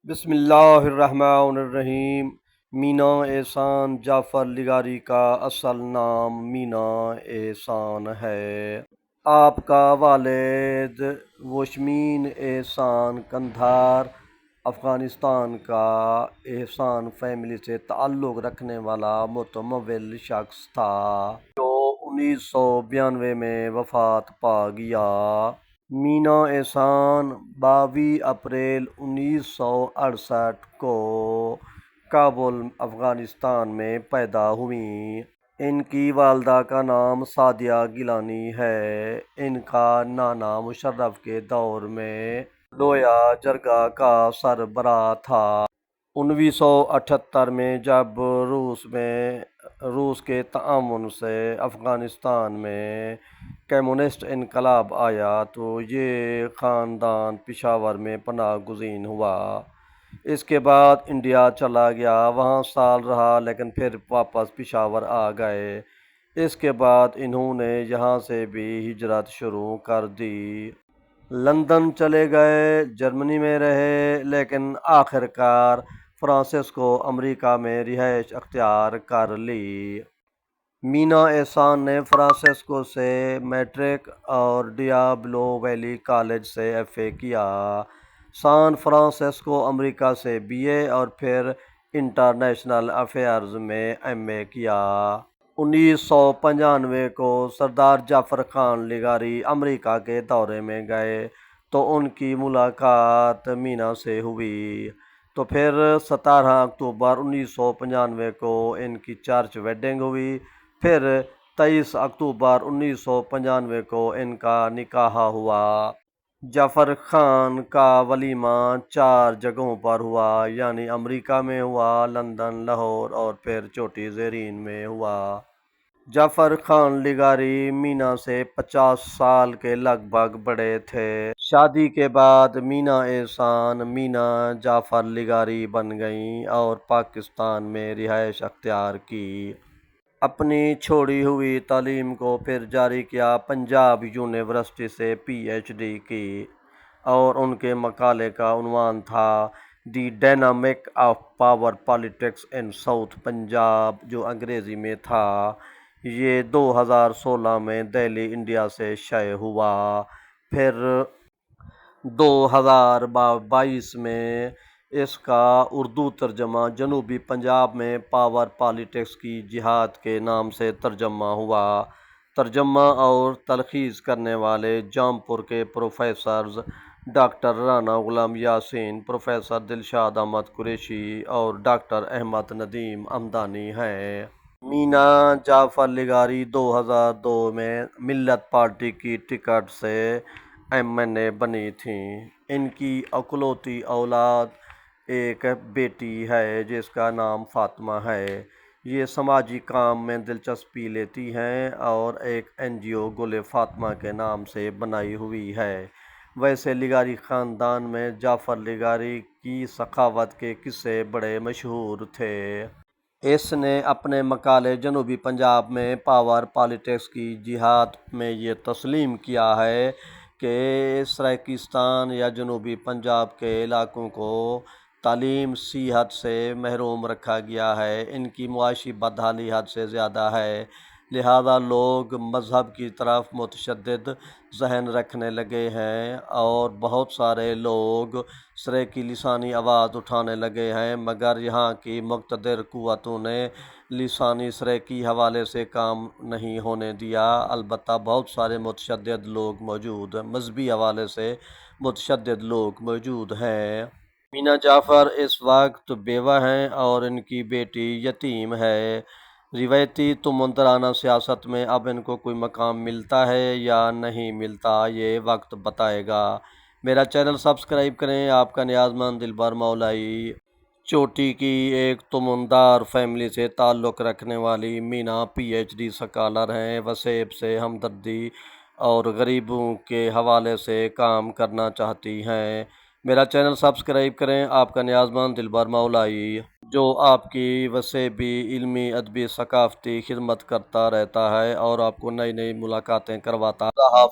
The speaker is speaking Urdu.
بسم اللہ الرحمن الرحیم۔ مینا احسان جعفر لیگاری کا اصل نام مینا احسان ہے۔ آپ کا والد وشمین احسان قندھار افغانستان کا احسان فیملی سے تعلق رکھنے والا متمول شخص تھا جو 1992 میں وفات پا گیا۔ مینا احسان 22 اپریل 1968 کو کابل افغانستان میں پیدا ہوئیں۔ ان کی والدہ کا نام سعدیہ گیلانی ہے۔ ان کا نانا مشرف کے دور میں لویا جرگہ کا سربراہ تھا۔ 1978 میں جب روس کے تعاون سے افغانستان میں کمیونسٹ انقلاب آیا تو یہ خاندان پشاور میں پناہ گزین ہوا۔ اس کے بعد انڈیا چلا گیا، وہاں سال رہا لیکن پھر واپس پشاور آ گئے۔ اس کے بعد انہوں نے یہاں سے بھی ہجرت شروع کر دی۔ لندن چلے گئے، جرمنی میں رہے، لیکن آخر کار فرانسس کو امریکہ میں رہائش اختیار کر لی۔ مینا احسان نے فرانسسکو سے میٹرک اور ڈیابلو ویلی کالج سے ایف اے کیا۔ سان فرانسسکو امریکہ سے بی اے اور پھر انٹرنیشنل افیئرز میں ایم اے کیا۔ 1995 کو سردار جعفر خان لیگاری امریکہ کے دورے میں گئے تو ان کی ملاقات مینا سے ہوئی، تو پھر 17 اکتوبر 1995 کو ان کی چرچ ویڈنگ ہوئی۔ پھر 23 اکتوبر 1995 کو ان کا نکاح ہوا۔ جعفر خان کا ولیمہ 4 جگہوں پر ہوا، یعنی امریکہ میں ہوا، لندن، لاہور اور پھر چوٹی زیرین میں ہوا۔ جعفر خان لیگاری مینا سے 50 سال کے لگ بھگ بڑے تھے۔ شادی کے بعد مینا احسان مینا جعفر لیگاری بن گئیں اور پاکستان میں رہائش اختیار کی۔ اپنی چھوڑی ہوئی تعلیم کو پھر جاری کیا، پنجاب یونیورسٹی سے پی ایچ ڈی کی، اور ان کے مقالے کا عنوان تھا the dynamic of power politics in South Punjab, جو انگریزی میں تھا۔ یہ 2016 میں دہلی انڈیا سے شائع ہوا۔ پھر 2022 میں اس کا اردو ترجمہ جنوبی پنجاب میں پاور پالیٹکس کی جہاد کے نام سے ترجمہ ہوا۔ ترجمہ اور تلخیص کرنے والے جام پور کے professors doctor Rana Ghulam Yasin, professor Dilshad Ahmad Qureshi اور ڈاکٹر احمد ندیم ہمدانی ہیں۔ مینا جعفر لیگاری 2002 میں ملت پارٹی کی ٹکٹ سے ایم این اے بنی تھیں۔ ان کی اکلوتی اولاد ایک بیٹی ہے جس کا نام فاطمہ ہے۔ یہ سماجی کام میں دلچسپی لیتی ہیں اور ایک این جی او گل فاطمہ کے نام سے بنائی ہوئی ہے۔ ویسے لیگاری خاندان میں جعفر لیگاری کی سخاوت کے قصے بڑے مشہور تھے۔ اس نے اپنے مقالے جنوبی پنجاب میں پاور پالیٹکس کی جہاد میں یہ تسلیم کیا ہے کہ سرائیکستان یا جنوبی پنجاب کے علاقوں کو تعلیم، صحت سے محروم رکھا گیا ہے، ان کی معاشی بدحالی حد سے زیادہ ہے، لہذا لوگ مذہب کی طرف متشدد ذہن رکھنے لگے ہیں اور بہت سارے لوگ سرائیکی لسانی آواز اٹھانے لگے ہیں، مگر یہاں کی مقتدر قوتوں نے لسانی سرائیکی حوالے سے کام نہیں ہونے دیا۔ البتہ بہت سارے متشدد لوگ موجود، مذہبی حوالے سے متشدد لوگ موجود ہیں۔ مینا جعفر اس وقت بیوہ ہیں اور ان کی بیٹی یتیم ہے۔ روایتی تمندرانہ سیاست میں اب ان کو کوئی مقام ملتا ہے یا نہیں ملتا، یہ وقت بتائے گا۔ میرا چینل سبسکرائب کریں۔ آپ کا نیاز مند دلبر مولائی۔ چوٹی کی ایک تمندار فیملی سے تعلق رکھنے والی مینا پی ایچ ڈی اسکالر ہیں، وسیب سے ہمدردی اور غریبوں کے حوالے سے کام کرنا چاہتی ہیں۔ میرا چینل سبسکرائب کریں۔ آپ کا نیاز مند دلبر مولائی، جو آپ کی وسیبی، علمی، ادبی، ثقافتی خدمت کرتا رہتا ہے اور آپ کو نئی نئی ملاقاتیں کرواتا ہے۔